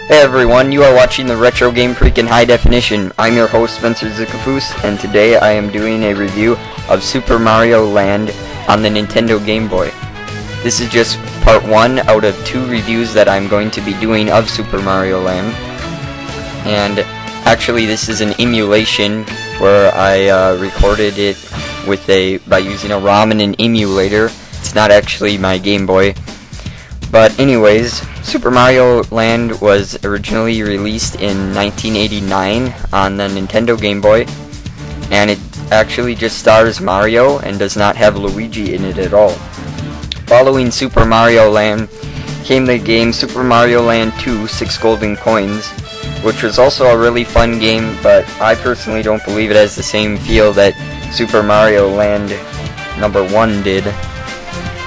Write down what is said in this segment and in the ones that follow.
Hey everyone, you are watching the Retro Game Freak in High Definition. I'm your host Spencer Zickafoose, and today I am doing a review of Super Mario Land on the Nintendo Game Boy. This is just part 1 out of 2 reviews that I'm going to be doing of Super Mario Land. And actually this is an emulation where I recorded it with by using a ROM and an emulator. It's not actually my Game Boy. But anyways, Super Mario Land was originally released in 1989 on the Nintendo Game Boy, and it actually just stars Mario and does not have Luigi in it at all. Following Super Mario Land came the game Super Mario Land 2 6 Golden Coins, which was also a really fun game, but I personally don't believe it has the same feel that Super Mario Land number 1 did.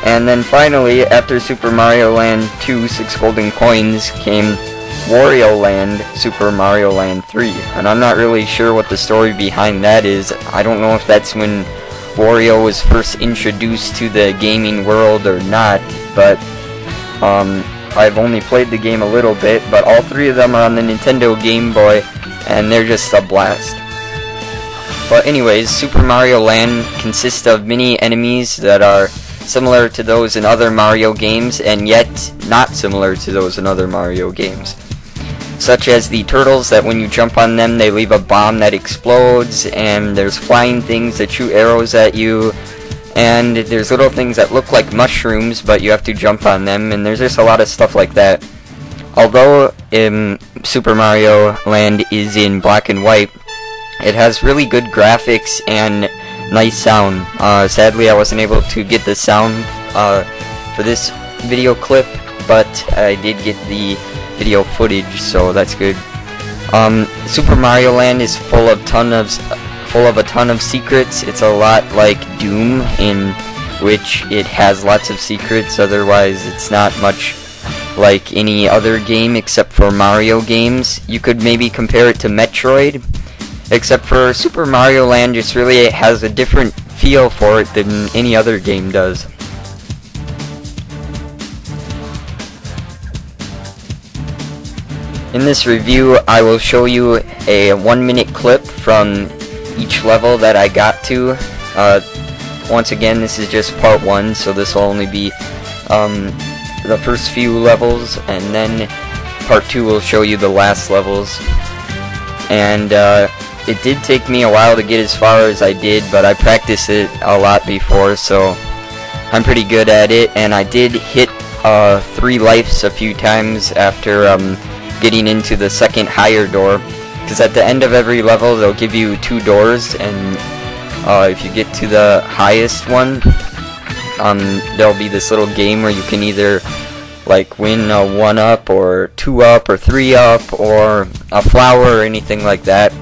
And then finally, after Super Mario Land 2 6 Golden Coins came Wario Land Super Mario Land 3. And I'm not really sure what the story behind that is. I don't know if that's when Wario was first introduced to the gaming world or not, but I've only played the game a little bit, but all 3 of them are on the Nintendo Game Boy, and they're just a blast. But anyways, Super Mario Land consists of many enemies that are similar to those in other Mario games, and yet not similar to those in other Mario games. Such as the turtles that when you jump on them they leave a bomb that explodes, and there's flying things that shoot arrows at you, and there's little things that look like mushrooms but you have to jump on them, and there's just a lot of stuff like that. Although Super Mario Land is in black and white, it has really good graphics and nice sound. Sadly, I wasn't able to get the sound for this video clip, but I did get the video footage, so that's good. Super Mario Land is full of a ton of secrets. It's a lot like Doom, in which it has lots of secrets. Otherwise, it's not much like any other game except for Mario games. You could maybe compare it to Metroid, except for Super Mario Land just really has a different feel for it than any other game does. In this review, I will show you a 1-minute clip from each level that I got to. Once again, this is just part 1, so this will only be the first few levels, and then part 2 will show you the last levels. And it did take me a while to get as far as I did, but I practiced it a lot before, so I'm pretty good at it. And I did hit 3 lives a few times after getting into the second higher door, because at the end of every level they'll give you 2 doors, and if you get to the highest one, there'll be this little game where you can either like win a 1-up or 2-up or 3-up or a flower or anything like that.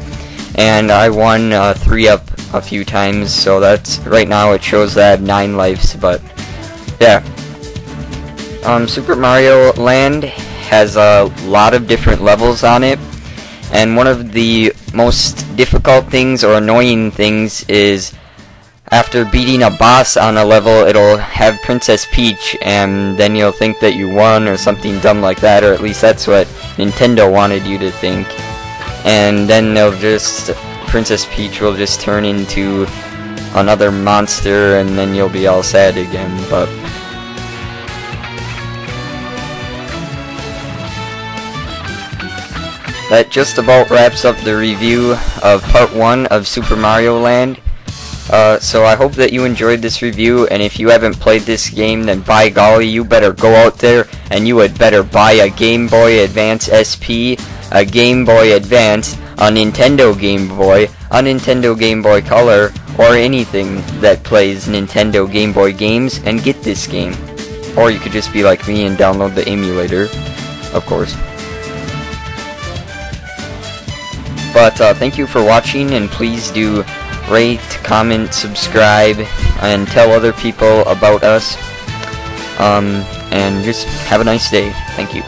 And I won 3-up a few times, so that's right now it shows that I have 9 lives. But yeah, Super Mario Land has a lot of different levels on it, and one of the most difficult things or annoying things is after beating a boss on a level, it'll have Princess Peach, and then you'll think that you won or something dumb like that, or at least that's what Nintendo wanted you to think. And then Princess Peach will just turn into another monster, and then you'll be all sad again. But that just about wraps up the review of part 1 of Super Mario Land. So I hope that you enjoyed this review, and if you haven't played this game, then by golly, you better go out there and you had better buy a Game Boy Advance SP, a Game Boy Advance, a Nintendo Game Boy, a Nintendo Game Boy Color, or anything that plays Nintendo Game Boy games, and get this game. Or you could just be like me and download the emulator, of course. But thank you for watching, and please do rate, comment, subscribe, and tell other people about us. And just have a nice day. Thank you.